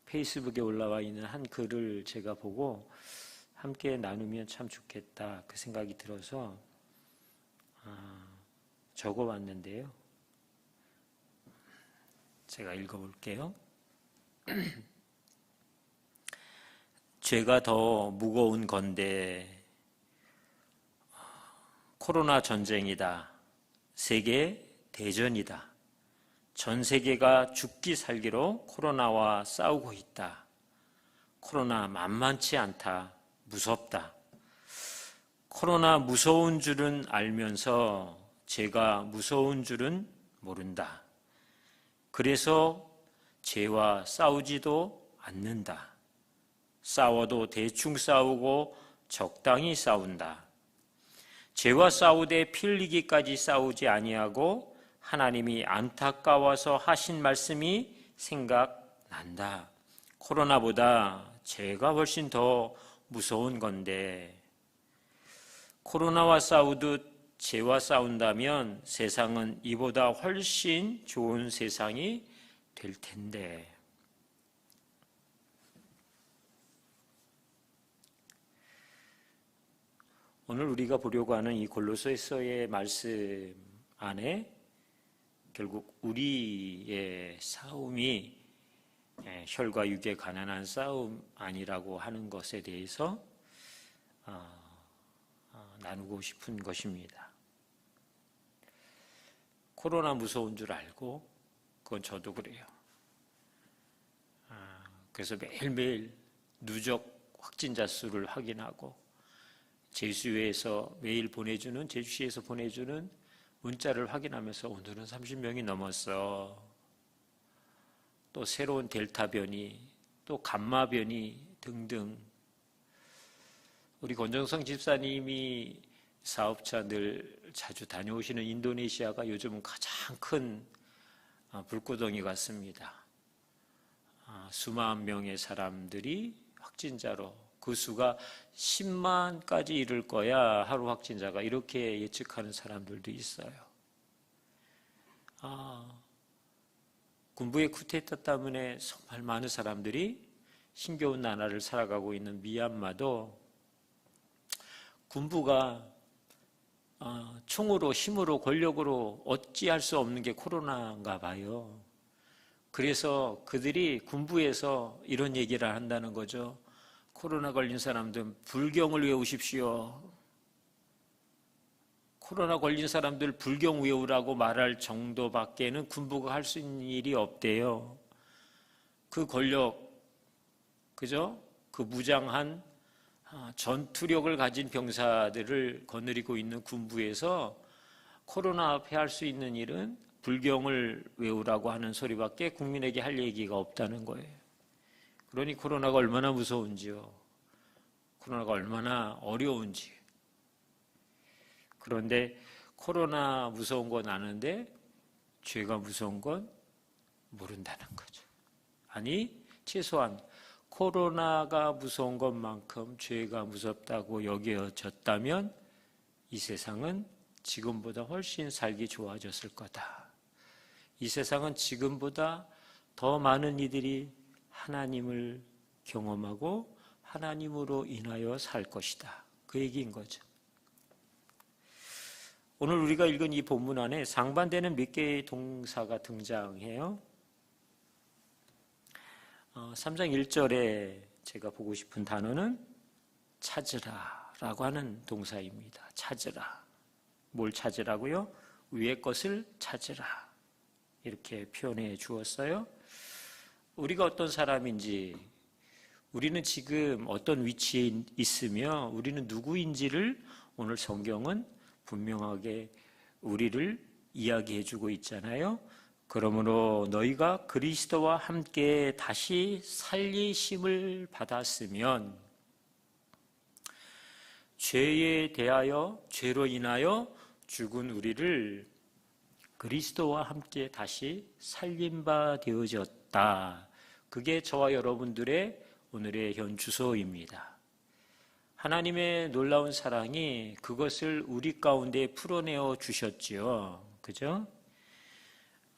페이스북에 올라와 있는 한 글을 제가 보고 함께 나누면 참 좋겠다 그 생각이 들어서 적어왔는데요. 제가 읽어볼게요. 죄가 더 무거운 건데 코로나 전쟁이다. 세계 대전이다. 전 세계가 죽기 살기로 코로나와 싸우고 있다. 코로나 만만치 않다. 무섭다. 코로나 무서운 줄은 알면서 죄가 무서운 줄은 모른다. 그래서 죄와 싸우지도 않는다. 싸워도 대충 싸우고 적당히 싸운다. 죄와 싸우되 피 흘리기까지 싸우지 아니하고 하나님이 안타까워서 하신 말씀이 생각난다. 코로나보다 죄가 훨씬 더 무서운 건데 코로나와 싸우듯 죄와 싸운다면 세상은 이보다 훨씬 좋은 세상이 될 텐데. 오늘 우리가 보려고 하는 이 골로새서의 말씀 안에 결국 우리의 싸움이 혈과 육의 가난한 싸움 아니라고 하는 것에 대해서 나누고 싶은 것입니다. 코로나 무서운 줄 알고 그건 저도 그래요. 그래서 매일매일 누적 확진자 수를 확인하고 제주시에서 매일 보내주는 제주시에서 보내주는 문자를 확인하면서 오늘은 30명이 넘었어. 또 새로운 델타 변이, 또 감마 변이 등등. 우리 권정성 집사님이 사업자 늘 자주 다녀오시는 인도네시아가 요즘은 가장 큰 불구덩이 같습니다. 수만 명의 사람들이 확진자로 그 수가 10만까지 이를 거야 하루 확진자가 이렇게 예측하는 사람들도 있어요. 군부의 쿠데타 때문에 정말 많은 사람들이 힘겨운 나라를 살아가고 있는 미얀마도 군부가 총으로 힘으로 권력으로 어찌할 수 없는 게 코로나인가 봐요. 그래서 그들이 군부에서 이런 얘기를 한다는 거죠. 코로나 걸린 사람들은 불경을 외우십시오. 코로나 걸린 사람들 불경 외우라고 말할 정도밖에는 군부가 할 수 있는 일이 없대요. 그 권력, 그죠? 그 무장한 전투력을 가진 병사들을 거느리고 있는 군부에서 코로나 앞에 할 수 있는 일은 불경을 외우라고 하는 소리밖에 국민에게 할 얘기가 없다는 거예요. 그러니 코로나가 얼마나 무서운지요. 코로나가 얼마나 어려운지. 그런데 코로나 무서운 건 아는데 죄가 무서운 건 모른다는 거죠. 아니, 최소한 코로나가 무서운 것만큼 죄가 무섭다고 여겨졌다면 이 세상은 지금보다 훨씬 살기 좋아졌을 거다. 이 세상은 지금보다 더 많은 이들이 하나님을 경험하고 하나님으로 인하여 살 것이다. 그 얘기인 거죠. 오늘 우리가 읽은 이 본문 안에 상반되는 몇 개의 동사가 등장해요. 3장 1절에 제가 보고 싶은 단어는 찾으라 라고 하는 동사입니다. 찾으라. 뭘 찾으라고요? 위의 것을 찾으라. 이렇게 표현해 주었어요. 우리가 어떤 사람인지, 우리는 지금 어떤 위치에 있으며 우리는 누구인지를 오늘 성경은 분명하게 우리를 이야기해 주고 있잖아요. 그러므로 너희가 그리스도와 함께 다시 살리심을 받았으면 죄에 대하여 죄로 인하여 죽은 우리를 그리스도와 함께 다시 살림바 되어졌다. 그게 저와 여러분들의 오늘의 현 주소입니다. 하나님의 놀라운 사랑이 그것을 우리 가운데 풀어내어 주셨지요. 그죠?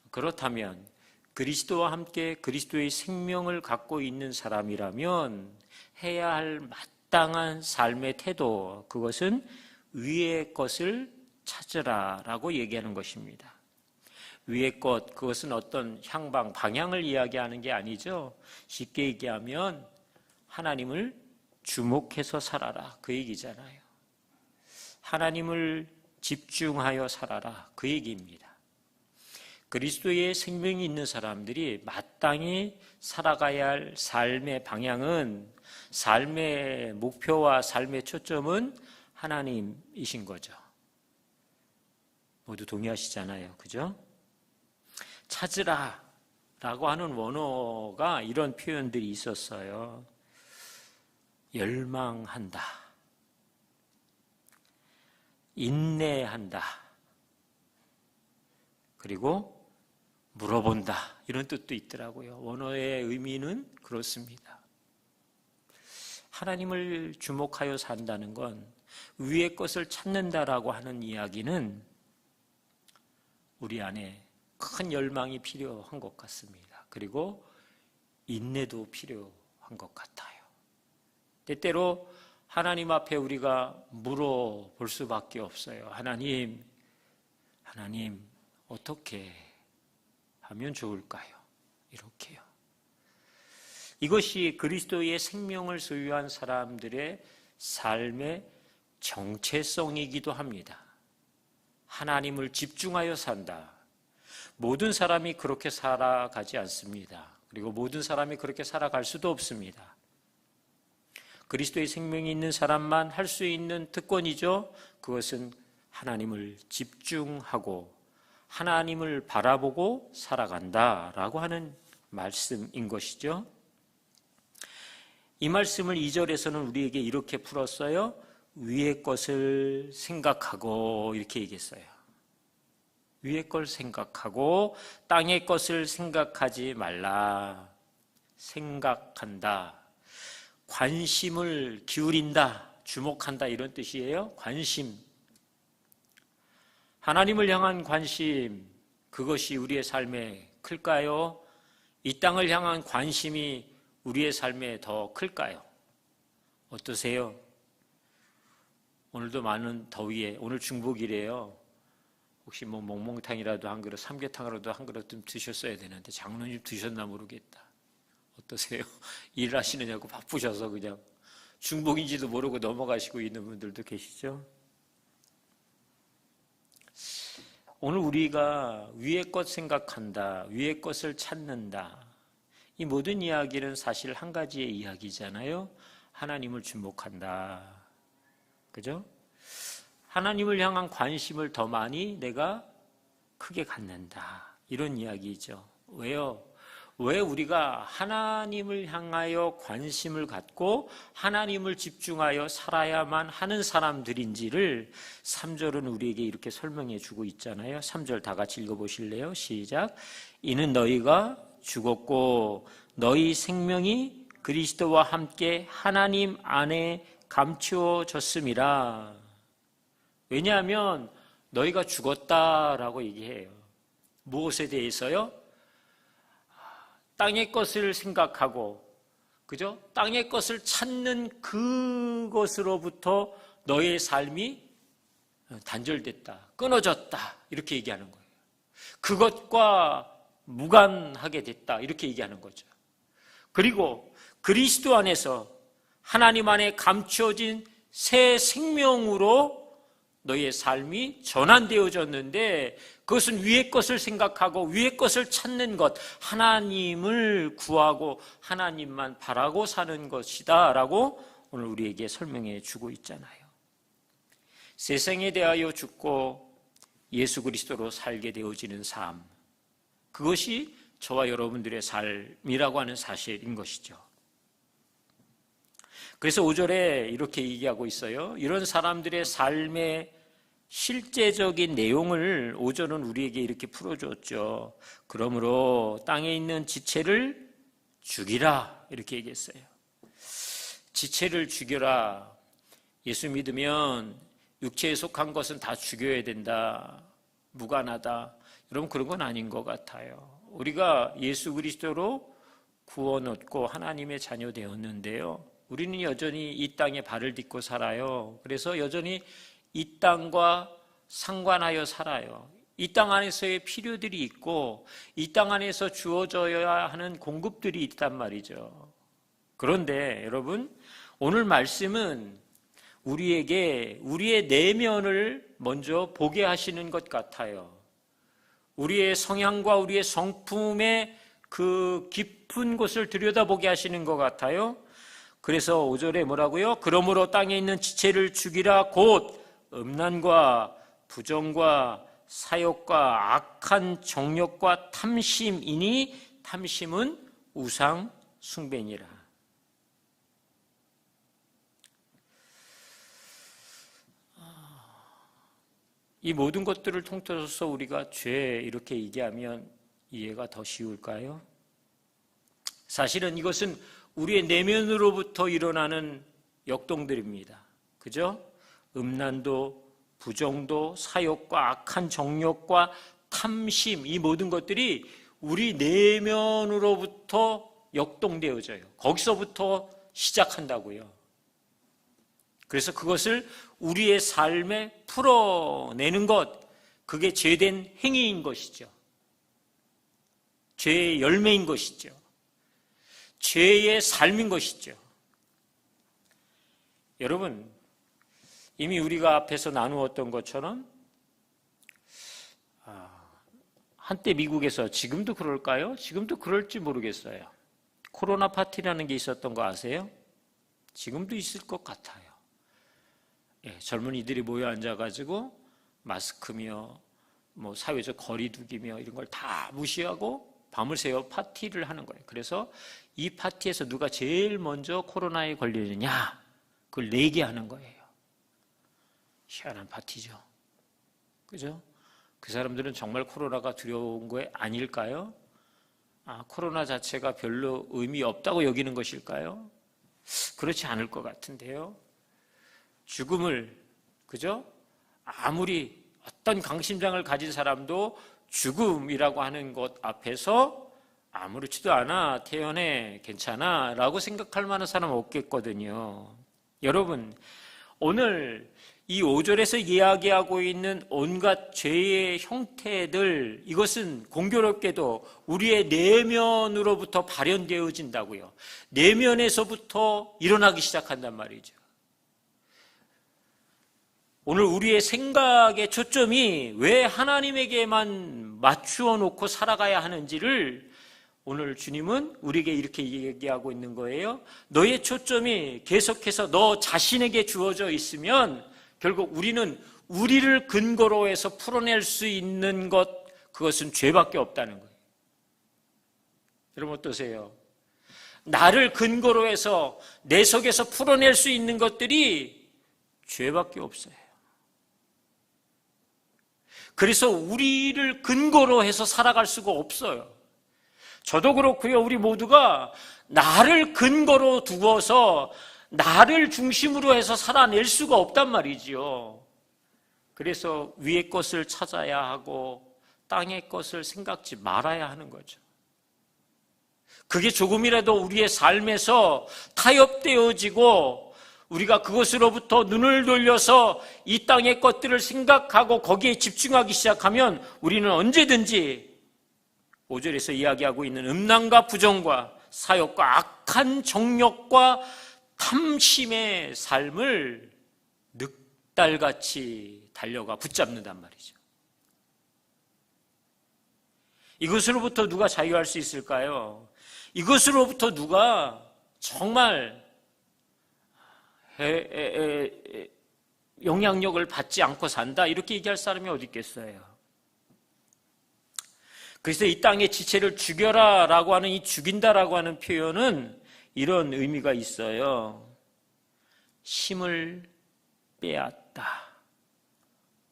그렇다면 그리스도와 함께 그리스도의 생명을 갖고 있는 사람이라면 해야 할 마땅한 삶의 태도, 그것은 위의 것을 찾으라라고 얘기하는 것입니다. 위의 것, 그것은 어떤 향방, 방향을 이야기하는 게 아니죠. 쉽게 얘기하면 하나님을 주목해서 살아라, 그 얘기잖아요. 하나님을 집중하여 살아라, 그 얘기입니다. 그리스도의 생명이 있는 사람들이 마땅히 살아가야 할 삶의 방향은, 삶의 목표와 삶의 초점은 하나님이신 거죠. 모두 동의하시잖아요. 그죠? 찾으라 라고 하는 원어가 이런 표현들이 있었어요. 열망한다, 인내한다, 그리고 물어본다, 이런 뜻도 있더라고요. 원어의 의미는 그렇습니다. 하나님을 주목하여 산다는 건, 위의 것을 찾는다라고 하는 이야기는 우리 안에 큰 열망이 필요한 것 같습니다. 그리고 인내도 필요한 것 같아요. 때때로 하나님 앞에 우리가 물어볼 수밖에 없어요. 하나님 어떻게 하면 좋을까요? 이렇게요. 이것이 그리스도의 생명을 소유한 사람들의 삶의 정체성이기도 합니다. 하나님을 집중하여 산다. 모든 사람이 그렇게 살아가지 않습니다. 그리고 모든 사람이 그렇게 살아갈 수도 없습니다. 그리스도의 생명이 있는 사람만 할 수 있는 특권이죠. 그것은 하나님을 집중하고 하나님을 바라보고 살아간다라고 하는 말씀인 것이죠. 이 말씀을 2절에서는 우리에게 이렇게 풀었어요. 위의 것을 생각하고, 이렇게 얘기했어요. 위의 걸 생각하고 땅의 것을 생각하지 말라. 생각한다, 관심을 기울인다, 주목한다, 이런 뜻이에요. 관심, 하나님을 향한 관심, 그것이 우리의 삶에 클까요? 이 땅을 향한 관심이 우리의 삶에 더 클까요? 어떠세요? 오늘도 많은 더위에, 오늘 중복이래요. 혹시 뭐 몽몽탕이라도 한 그릇, 삼계탕이라도 한 그릇 좀 드셨어야 되는데 장로님 드셨나 모르겠다. 어떠세요? 일하시느냐고 바쁘셔서 그냥 중복인지도 모르고 넘어가시고 있는 분들도 계시죠? 오늘 우리가 위의 것 생각한다, 위의 것을 찾는다, 이 모든 이야기는 사실 한 가지의 이야기잖아요. 하나님을 주목한다. 그죠? 하나님을 향한 관심을 더 많이 내가 크게 갖는다, 이런 이야기죠. 왜요? 왜 우리가 하나님을 향하여 관심을 갖고 하나님을 집중하여 살아야만 하는 사람들인지를 3절은 우리에게 이렇게 설명해 주고 있잖아요. 3절 다 같이 읽어보실래요? 시작. 이는 너희가 죽었고 너희 생명이 그리스도와 함께 하나님 안에 감추어졌음이라. 왜냐하면 너희가 죽었다라고 얘기해요. 무엇에 대해서요? 땅의 것을 생각하고, 그죠? 땅의 것을 찾는 그것으로부터 너의 삶이 단절됐다, 끊어졌다, 이렇게 얘기하는 거예요. 그것과 무관하게 됐다, 이렇게 얘기하는 거죠. 그리고 그리스도 안에서 하나님 안에 감추어진 새 생명으로 너의 삶이 전환되어졌는데, 그것은 위의 것을 생각하고 위의 것을 찾는 것, 하나님을 구하고 하나님만 바라고 사는 것이다 라고 오늘 우리에게 설명해 주고 있잖아요. 세상에 대하여 죽고 예수 그리스도로 살게 되어지는 삶, 그것이 저와 여러분들의 삶이라고 하는 사실인 것이죠. 그래서 5절에 이렇게 얘기하고 있어요. 이런 사람들의 삶의 실제적인 내용을 5절은 우리에게 이렇게 풀어줬죠. 그러므로 땅에 있는 지체를 죽이라, 이렇게 얘기했어요. 지체를 죽여라. 예수 믿으면 육체에 속한 것은 다 죽여야 된다, 무관하다, 여러분, 그런 건 아닌 것 같아요. 우리가 예수 그리스도로 구원 얻고 하나님의 자녀 되었는데요, 우리는 여전히 이 땅에 발을 딛고 살아요. 그래서 여전히 이 땅과 상관하여 살아요. 이 땅 안에서의 필요들이 있고 이 땅 안에서 주어져야 하는 공급들이 있단 말이죠. 그런데 여러분, 오늘 말씀은 우리에게 우리의 내면을 먼저 보게 하시는 것 같아요. 우리의 성향과 우리의 성품의 그 깊은 곳을 들여다보게 하시는 것 같아요. 그래서 5절에 뭐라고요? 그러므로 땅에 있는 지체를 죽이라. 곧 음란과 부정과 사욕과 악한 정욕과 탐심이니 탐심은 우상 숭배니라. 이 모든 것들을 통틀어서 우리가 죄 이렇게 얘기하면 이해가 더 쉬울까요? 사실은 이것은 우리의 내면으로부터 일어나는 역동들입니다. 그죠? 음란도, 부정도, 사욕과 악한 정욕과 탐심, 이 모든 것들이 우리 내면으로부터 역동되어져요. 거기서부터 시작한다고요. 그래서 그것을 우리의 삶에 풀어내는 것, 그게 죄된 행위인 것이죠. 죄의 열매인 것이죠. 죄의 삶인 것이죠. 여러분, 이미 우리가 앞에서 나누었던 것처럼 한때 미국에서, 지금도 그럴까요? 지금도 그럴지 모르겠어요. 코로나 파티라는 게 있었던 거 아세요? 지금도 있을 것 같아요. 예, 젊은이들이 모여 앉아가지고 마스크며 뭐 사회적 거리두기며 이런 걸 다 무시하고 밤을 새워 파티를 하는 거예요. 그래서 이 파티에서 누가 제일 먼저 코로나에 걸리느냐, 그걸 내기하는 거예요. 희한한 파티죠. 그죠? 그 사람들은 정말 코로나가 두려운 거 아닐까요? 코로나 자체가 별로 의미 없다고 여기는 것일까요? 그렇지 않을 것 같은데요. 죽음을, 그죠? 아무리 어떤 강심장을 가진 사람도 죽음이라고 하는 것 앞에서 아무렇지도 않아, 태연해, 괜찮아 라고 생각할 만한 사람은 없겠거든요. 여러분, 오늘 이 5절에서 이야기하고 있는 온갖 죄의 형태들, 이것은 공교롭게도 우리의 내면으로부터 발현되어진다고요. 내면에서부터 일어나기 시작한단 말이죠. 오늘 우리의 생각의 초점이 왜 하나님에게만 맞추어 놓고 살아가야 하는지를 오늘 주님은 우리에게 이렇게 얘기하고 있는 거예요. 너의 초점이 계속해서 너 자신에게 주어져 있으면 결국 우리는 우리를 근거로 해서 풀어낼 수 있는 것, 그것은 죄밖에 없다는 거예요. 여러분 어떠세요? 나를 근거로 해서 내 속에서 풀어낼 수 있는 것들이 죄밖에 없어요. 그래서 우리를 근거로 해서 살아갈 수가 없어요. 저도 그렇고요. 우리 모두가 나를 근거로 두어서 나를 중심으로 해서 살아낼 수가 없단 말이지요. 그래서 위의 것을 찾아야 하고 땅의 것을 생각지 말아야 하는 거죠. 그게 조금이라도 우리의 삶에서 타협되어지고 우리가 그것으로부터 눈을 돌려서 이 땅의 것들을 생각하고 거기에 집중하기 시작하면 우리는 언제든지 5절에서 이야기하고 있는 음란과 부정과 사욕과 악한 정욕과 탐심의 삶을 늑달같이 달려가 붙잡는단 말이죠. 이것으로부터 누가 자유할 수 있을까요? 이것으로부터 누가 정말 영향력을 받지 않고 산다, 이렇게 얘기할 사람이 어디 있겠어요? 그래서 이 땅의 지체를 죽여라 라고 하는, 이 죽인다라고 하는 표현은 이런 의미가 있어요. 힘을 빼앗다,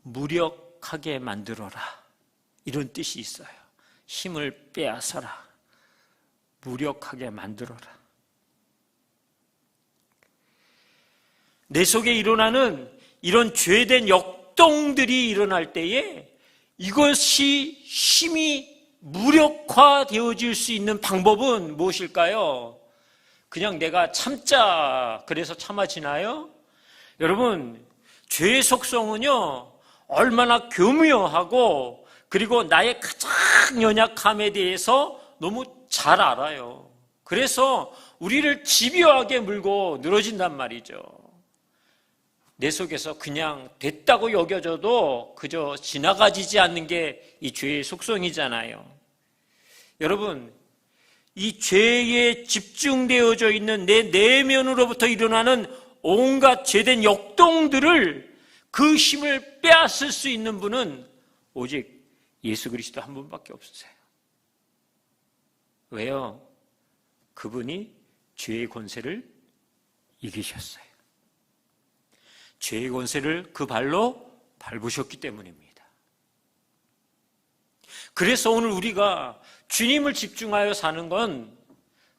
무력하게 만들어라, 이런 뜻이 있어요. 힘을 빼앗아라, 무력하게 만들어라. 내 속에 일어나는 이런 죄된 역동들이 일어날 때에 이것이 힘이 무력화되어질 수 있는 방법은 무엇일까요? 그냥 내가 참자 그래서 참아지나요? 여러분, 죄의 속성은요 얼마나 교묘하고 그리고 나의 가장 연약함에 대해서 너무 잘 알아요. 그래서 우리를 집요하게 물고 늘어진단 말이죠. 내 속에서 그냥 됐다고 여겨져도 그저 지나가지지 않는 게 이 죄의 속성이잖아요. 여러분, 이 죄에 집중되어져 있는 내 내면으로부터 일어나는 온갖 죄된 역동들을 그 힘을 빼앗을 수 있는 분은 오직 예수 그리스도 한 분밖에 없으세요. 왜요? 그분이 죄의 권세를 이기셨어요. 죄의 권세를 그 발로 밟으셨기 때문입니다. 그래서 오늘 우리가 주님을 집중하여 사는 건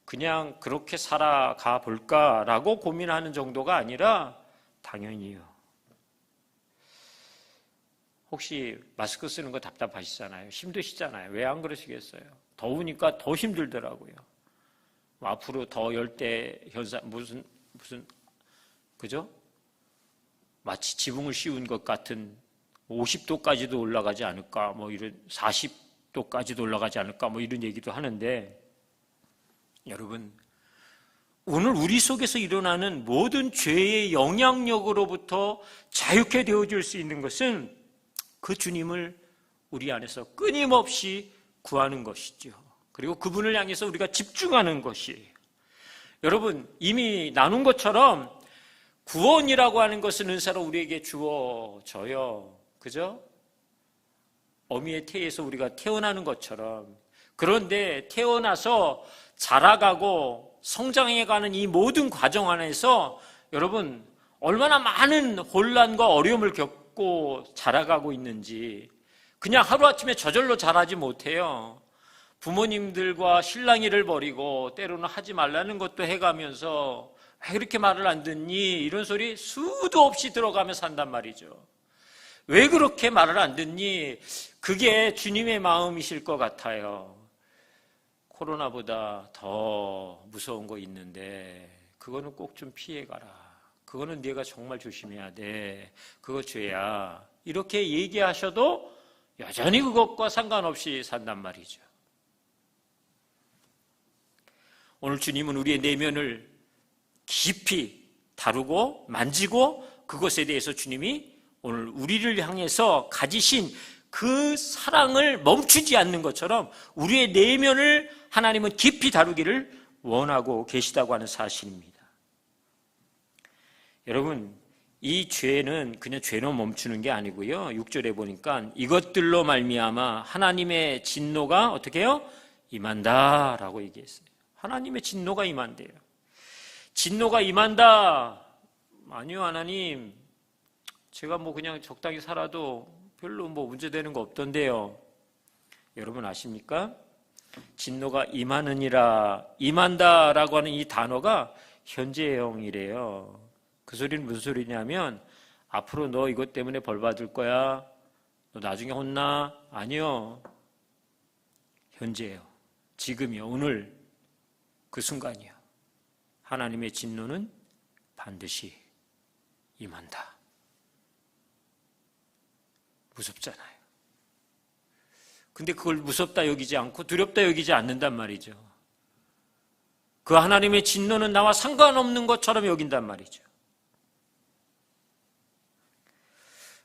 그냥 그렇게 살아가 볼까라고 고민하는 정도가 아니라 당연히요. 혹시 마스크 쓰는 거 답답하시잖아요. 힘드시잖아요. 왜 안 그러시겠어요? 더우니까 더 힘들더라고요. 앞으로 더 열대 현상 무슨 그죠? 마치 지붕을 씌운 것 같은 50도까지도 올라가지 않을까, 뭐 이런 40도까지도 올라가지 않을까, 뭐 이런 얘기도 하는데, 여러분, 오늘 우리 속에서 일어나는 모든 죄의 영향력으로부터 자유케 되어질 수 있는 것은 그 주님을 우리 안에서 끊임없이 구하는 것이죠. 그리고 그분을 향해서 우리가 집중하는 것이에요. 여러분, 이미 나눈 것처럼 구원이라고 하는 것은 은사로 우리에게 주어져요. 그죠? 어미의 태에서 우리가 태어나는 것처럼. 그런데 태어나서 자라가고 성장해가는 이 모든 과정 안에서 여러분 얼마나 많은 혼란과 어려움을 겪고 자라가고 있는지 그냥 하루아침에 저절로 자라지 못해요. 부모님들과 실랑이를 벌이고 때로는 하지 말라는 것도 해가면서 왜 그렇게 말을 안 듣니? 이런 소리 수도 없이 들어가며 산단 말이죠. 왜 그렇게 말을 안 듣니? 그게 주님의 마음이실 것 같아요. 코로나보다 더 무서운 거 있는데 그거는 꼭 좀 피해가라. 그거는 네가 정말 조심해야 돼. 그거 죄야. 이렇게 얘기하셔도 여전히 그것과 상관없이 산단 말이죠. 오늘 주님은 우리의 내면을 깊이 다루고 만지고 그것에 대해서 주님이 오늘 우리를 향해서 가지신 그 사랑을 멈추지 않는 것처럼 우리의 내면을 하나님은 깊이 다루기를 원하고 계시다고 하는 사실입니다. 여러분, 이 죄는 그냥 죄로 멈추는 게 아니고요. 6절에 보니까 이것들로 말미암아 하나님의 진노가 어떻게 해요? 임한다라고 얘기했어요. 하나님의 진노가 임한대요. 진노가 임한다. 아니요, 하나님. 제가 뭐 그냥 적당히 살아도 별로 뭐 문제되는 거 없던데요. 여러분 아십니까? 진노가 임하느니라, 임한다라고 하는 이 단어가 현재형이래요. 그 소리는 무슨 소리냐면 앞으로 너 이것 때문에 벌 받을 거야. 너 나중에 혼나? 아니요. 현재예요. 지금이요. 오늘 그 순간이요. 하나님의 진노는 반드시 임한다. 무섭잖아요. 근데 그걸 무섭다 여기지 않고 두렵다 여기지 않는단 말이죠. 그 하나님의 진노는 나와 상관없는 것처럼 여긴단 말이죠.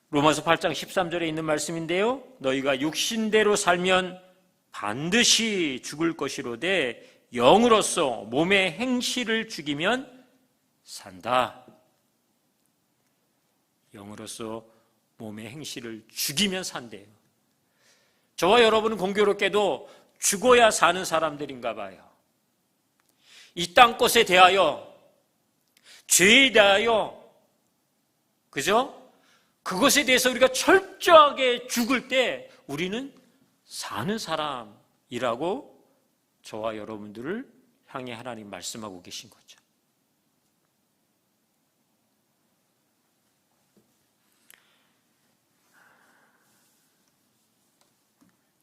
로마서 8장 13절에 있는 말씀인데요. 너희가 육신대로 살면 반드시 죽을 것이로되 영으로서 몸의 행실을 죽이면 산다. 영으로서 몸의 행실을 죽이면 산대요. 저와 여러분은 공교롭게도 죽어야 사는 사람들인가 봐요. 이 땅것에 대하여, 죄에 대하여, 그죠? 그것에 대해서 우리가 철저하게 죽을 때 우리는 사는 사람이라고 저와 여러분들을 향해 하나님 말씀하고 계신 거죠.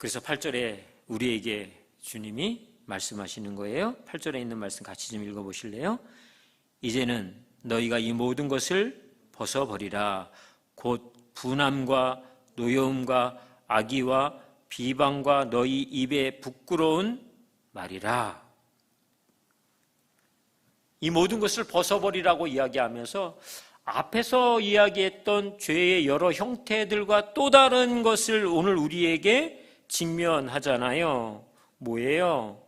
그래서 8절에 우리에게 주님이 말씀하시는 거예요. 8절에 있는 말씀 같이 좀 읽어보실래요? 이제는 너희가 이 모든 것을 벗어버리라. 곧 분함과 노여움과 악의와 비방과 너희 입에 부끄러운 말이라. 이 모든 것을 벗어버리라고 이야기하면서 앞에서 이야기했던 죄의 여러 형태들과 또 다른 것을 오늘 우리에게 직면하잖아요. 뭐예요?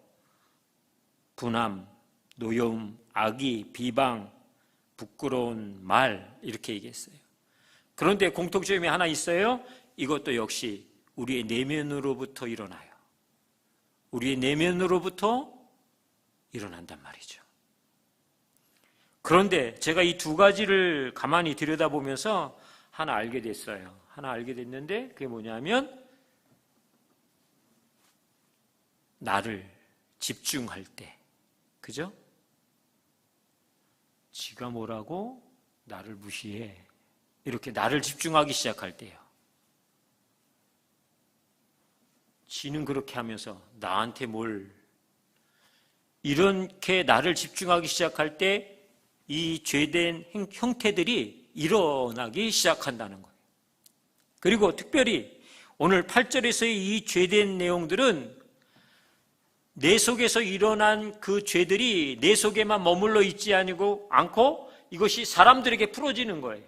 분함, 노여움, 악의, 비방, 부끄러운 말, 이렇게 얘기했어요. 그런데 공통점이 하나 있어요. 이것도 역시 우리의 내면으로부터 일어나요. 우리의 내면으로부터 일어난단 말이죠. 그런데 제가 이 두 가지를 가만히 들여다보면서 하나 알게 됐어요. 하나 알게 됐는데 그게 뭐냐면 나를 집중할 때, 그죠? 지가 뭐라고 나를 무시해. 이렇게 나를 집중하기 시작할 때요. 지는 그렇게 하면서 나한테 뭘, 이렇게 나를 집중하기 시작할 때 이 죄된 형태들이 일어나기 시작한다는 거예요. 그리고 특별히 오늘 8절에서의 이 죄된 내용들은 내 속에서 일어난 그 죄들이 내 속에만 머물러 있지 않고 이것이 사람들에게 풀어지는 거예요.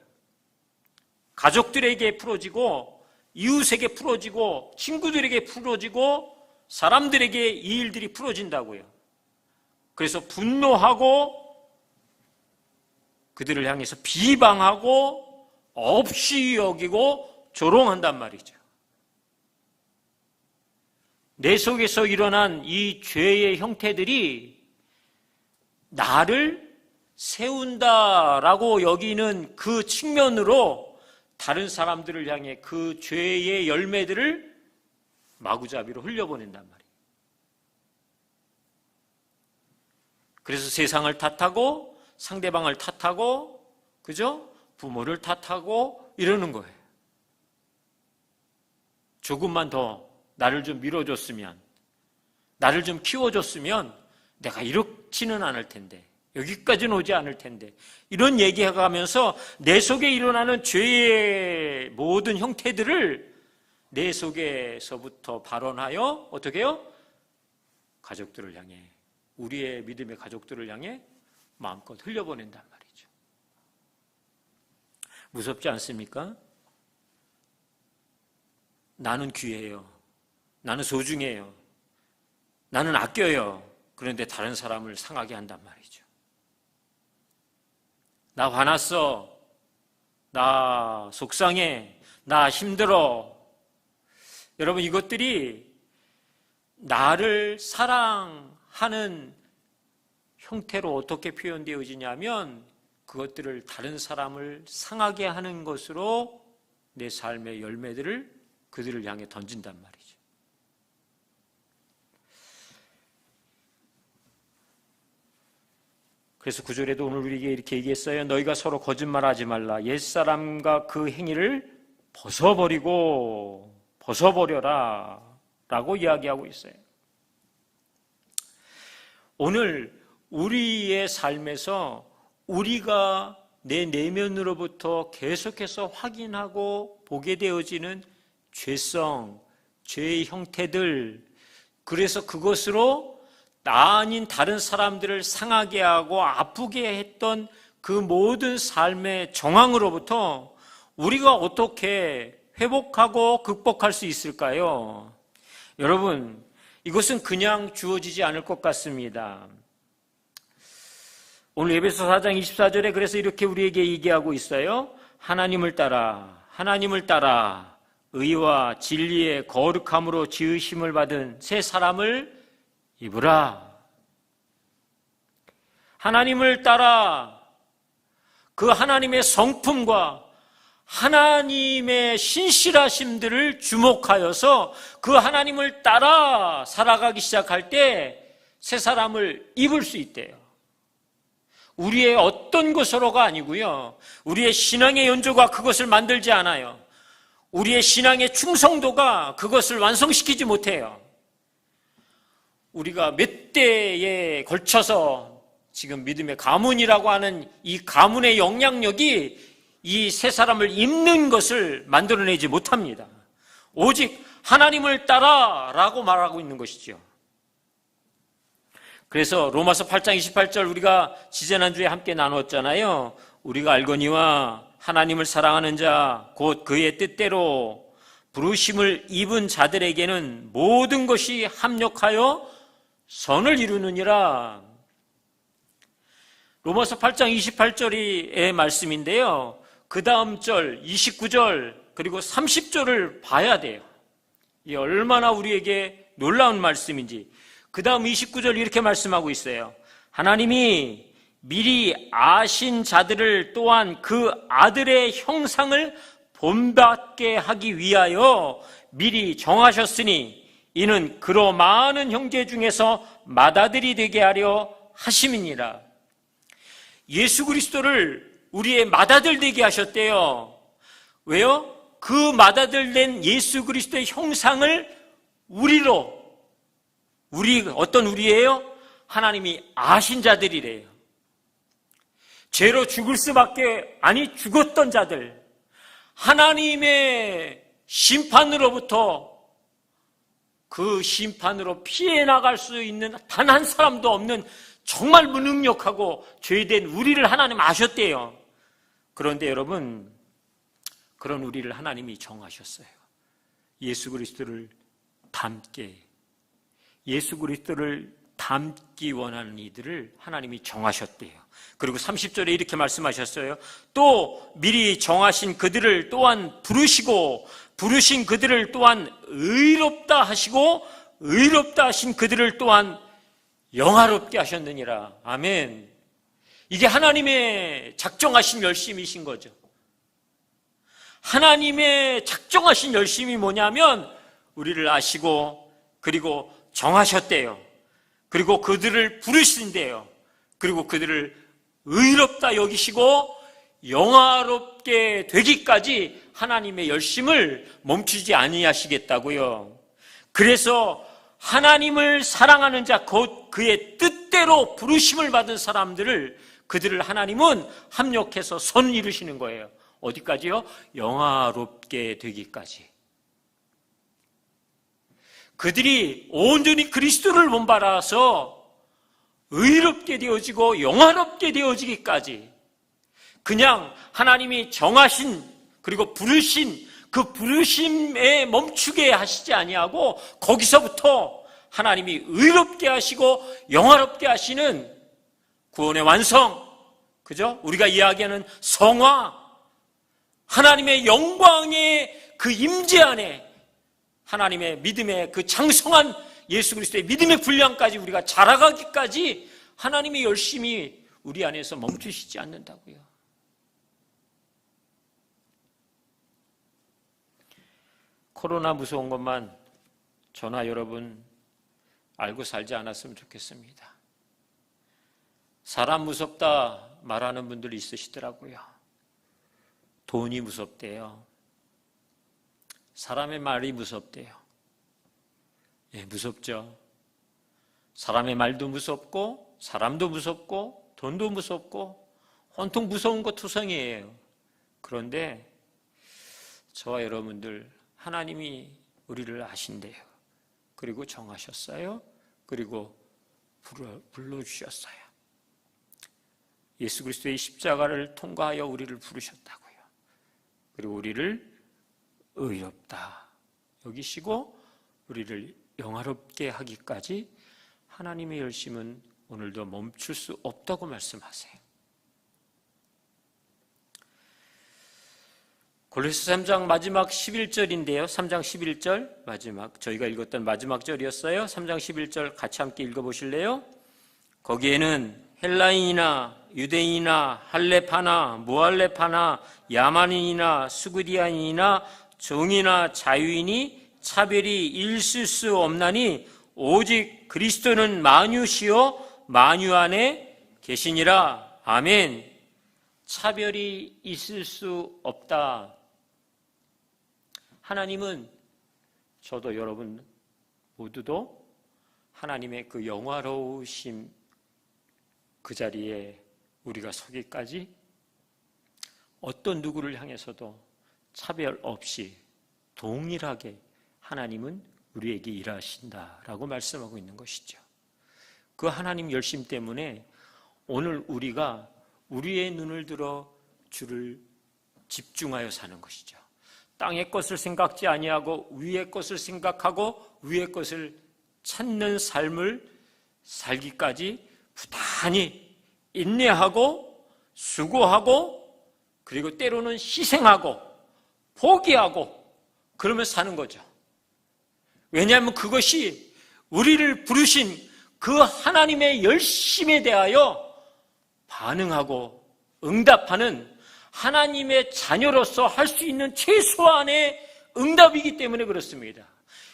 가족들에게 풀어지고 이웃에게 풀어지고 친구들에게 풀어지고 사람들에게 이 일들이 풀어진다고요. 그래서 분노하고 그들을 향해서 비방하고 없이 여기고 조롱한단 말이죠. 내 속에서 일어난 이 죄의 형태들이 나를 세운다라고 여기는 그 측면으로 다른 사람들을 향해 그 죄의 열매들을 마구잡이로 흘려보낸단 말이에요. 그래서 세상을 탓하고 상대방을 탓하고, 그죠? 부모를 탓하고 이러는 거예요. 조금만 더 나를 좀 밀어줬으면, 나를 좀 키워줬으면 내가 이렇지는 않을 텐데, 여기까지는 오지 않을 텐데, 이런 얘기해가면서 내 속에 일어나는 죄의 모든 형태들을 내 속에서부터 발언하여 어떻게 해요? 가족들을 향해, 우리의 믿음의 가족들을 향해 마음껏 흘려보낸단 말이죠. 무섭지 않습니까? 나는 귀해요. 나는 소중해요. 나는 아껴요. 그런데 다른 사람을 상하게 한단 말이죠. 나 화났어. 나 속상해. 나 힘들어. 여러분, 이것들이 나를 사랑하는 형태로 어떻게 표현되어지냐면 그것들을 다른 사람을 상하게 하는 것으로 내 삶의 열매들을 그들을 향해 던진단 말이죠. 그래서 9절에도 오늘 우리에게 이렇게 얘기했어요. 너희가 서로 거짓말하지 말라. 옛사람과 그 행위를 벗어버려라 라고 이야기하고 있어요. 오늘 우리의 삶에서 우리가 내 내면으로부터 계속해서 확인하고 보게 되어지는 죄성, 죄의 형태들, 그래서 그것으로 나 아닌 다른 사람들을 상하게 하고 아프게 했던 그 모든 삶의 정황으로부터 우리가 어떻게 회복하고 극복할 수 있을까요? 여러분, 이것은 그냥 주어지지 않을 것 같습니다. 오늘 에베소 4장 24절에 그래서 이렇게 우리에게 얘기하고 있어요. 하나님을 따라 의와 진리의 거룩함으로 지으심을 받은 새 사람을 입으라. 하나님을 따라 그 하나님의 성품과 하나님의 신실하심들을 주목하여서 그 하나님을 따라 살아가기 시작할 때 새 사람을 입을 수 있대요. 우리의 어떤 것으로가 아니고요. 우리의 신앙의 연조가 그것을 만들지 않아요. 우리의 신앙의 충성도가 그것을 완성시키지 못해요. 우리가 몇 대에 걸쳐서 지금 믿음의 가문이라고 하는 이 가문의 영향력이 이 세 사람을 잇는 것을 만들어내지 못합니다. 오직 하나님을 따라라고 말하고 있는 것이죠. 그래서 로마서 8장 28절 우리가 지지난주에 함께 나눴잖아요. 우리가 알거니와 하나님을 사랑하는 자 곧 그의 뜻대로 부르심을 입은 자들에게는 모든 것이 합력하여 선을 이루느니라. 로마서 8장 28절의 말씀인데요. 그 다음 절 29절 그리고 30절을 봐야 돼요. 이 얼마나 우리에게 놀라운 말씀인지. 그 다음 29절 이렇게 말씀하고 있어요. 하나님이 미리 아신 자들을 또한 그 아들의 형상을 본받게 하기 위하여 미리 정하셨으니 이는 그로 많은 형제 중에서 맏아들이 되게 하려 하심이니라. 예수 그리스도를 우리의 맏아들 되게 하셨대요. 왜요? 그 맏아들 된 예수 그리스도의 형상을 어떤 우리예요? 하나님이 아신 자들이래요. 죄로 죽을 수밖에 죽었던 자들, 하나님의 심판으로부터 그 심판으로 피해 나갈 수 있는 단 한 사람도 없는 정말 무능력하고 죄된 우리를 하나님 아셨대요. 그런데 여러분, 그런 우리를 하나님이 정하셨어요. 예수 그리스도를 닮기 원하는 이들을 하나님이 정하셨대요. 그리고 30절에 이렇게 말씀하셨어요. 또 미리 정하신 그들을 또한 부르시고 부르신 그들을 또한 의롭다 하시고 의롭다 하신 그들을 또한 영화롭게 하셨느니라. 아멘. 이게 하나님의 작정하신 열심이신 거죠. 하나님의 작정하신 열심이 뭐냐면 우리를 아시고 그리고 정하셨대요. 그리고 그들을 부르신대요. 그리고 그들을 의롭다 여기시고 영화롭게 되기까지 하나님의 열심을 멈추지 아니하시겠다고요. 그래서 하나님을 사랑하는 자 곧 그의 뜻대로 부르심을 받은 사람들을 그들을 하나님은 합력해서 선 이루시는 거예요. 어디까지요? 영화롭게 되기까지. 그들이 온전히 그리스도를 본받아서 의롭게 되어지고 영화롭게 되어지기까지 그냥 하나님이 정하신 그리고 부르신 그 부르심에 멈추게 하시지 아니하고 거기서부터 하나님이 의롭게 하시고 영화롭게 하시는 구원의 완성, 그죠? 우리가 이야기하는 성화, 하나님의 영광의 그 임재 안에 하나님의 믿음의 그 장성한 예수 그리스도의 믿음의 분량까지 우리가 자라가기까지 하나님의 열심이 우리 안에서 멈추시지 않는다고요. 코로나 무서운 것만 저나 여러분 알고 살지 않았으면 좋겠습니다. 사람 무섭다 말하는 분들이 있으시더라고요. 돈이 무섭대요. 사람의 말이 무섭대요. 예, 무섭죠. 사람의 말도 무섭고 사람도 무섭고 돈도 무섭고 온통 무서운 것 투성이에요. 그런데 저와 여러분들 하나님이 우리를 아신대요. 그리고 정하셨어요. 그리고 불러주셨어요. 예수 그리스도의 십자가를 통과하여 우리를 부르셨다고요. 그리고 우리를 의롭다 여기시고 우리를 영화롭게 하기까지 하나님의 열심은 오늘도 멈출 수 없다고 말씀하세요. 골로새 3장 마지막 11절인데요. 3장 11절 마지막 저희가 읽었던 마지막 절이었어요. 3장 11절 같이 함께 읽어보실래요? 거기에는 헬라인이나 유대인이나 할레파나 무할레파나 야만인이나 수구디안인이나 종이나 자유인이 차별이 있을 수 없나니 오직 그리스도는 만유시요 만유 안에 계시니라. 아멘. 차별이 있을 수 없다. 하나님은 저도 여러분 모두도 하나님의 그 영화로우심 그 자리에 우리가 서기까지 어떤 누구를 향해서도 차별 없이 동일하게 하나님은 우리에게 일하신다라고 말씀하고 있는 것이죠. 그 하나님 열심 때문에 오늘 우리가 우리의 눈을 들어 주를 집중하여 사는 것이죠. 땅의 것을 생각지 아니하고 위의 것을 생각하고 위의 것을 찾는 삶을 살기까지 부단히 인내하고 수고하고 그리고 때로는 희생하고 포기하고 그러며 사는 거죠. 왜냐하면 그것이 우리를 부르신 그 하나님의 열심에 대하여 반응하고 응답하는 하나님의 자녀로서 할 수 있는 최소한의 응답이기 때문에 그렇습니다.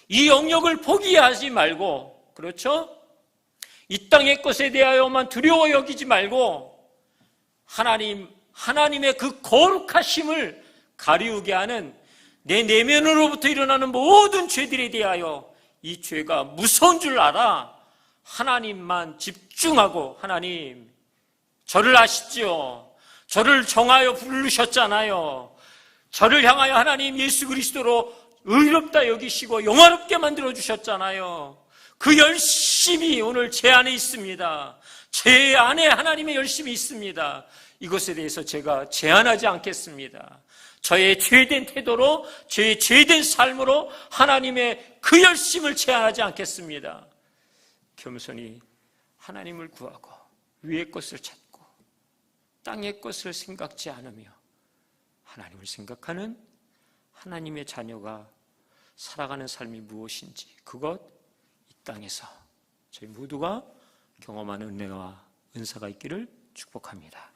이 영역을 포기하지 말고, 그렇죠? 이 땅의 것에 대하여만 두려워 여기지 말고 하나님의 그 거룩하심을 가리우게 하는 내 내면으로부터 일어나는 모든 죄들에 대하여 이 죄가 무서운 줄 알아 하나님만 집중하고, 하나님 저를 아시죠? 저를 정하여 부르셨잖아요. 저를 향하여 하나님 예수 그리스도로 의롭다 여기시고 영화롭게 만들어주셨잖아요. 그 열심이 오늘 제 안에 있습니다. 제 안에 하나님의 열심이 있습니다. 이것에 대해서 제가 제한하지 않겠습니다. 저의 죄된 태도로, 저의 죄된 삶으로 하나님의 그 열심을 제한하지 않겠습니다. 겸손히 하나님을 구하고 위의 것을 찾고 땅의 것을 생각지 않으며 하나님을 생각하는 하나님의 자녀가 살아가는 삶이 무엇인지 그것 이 땅에서 저희 모두가 경험하는 은혜와 은사가 있기를 축복합니다.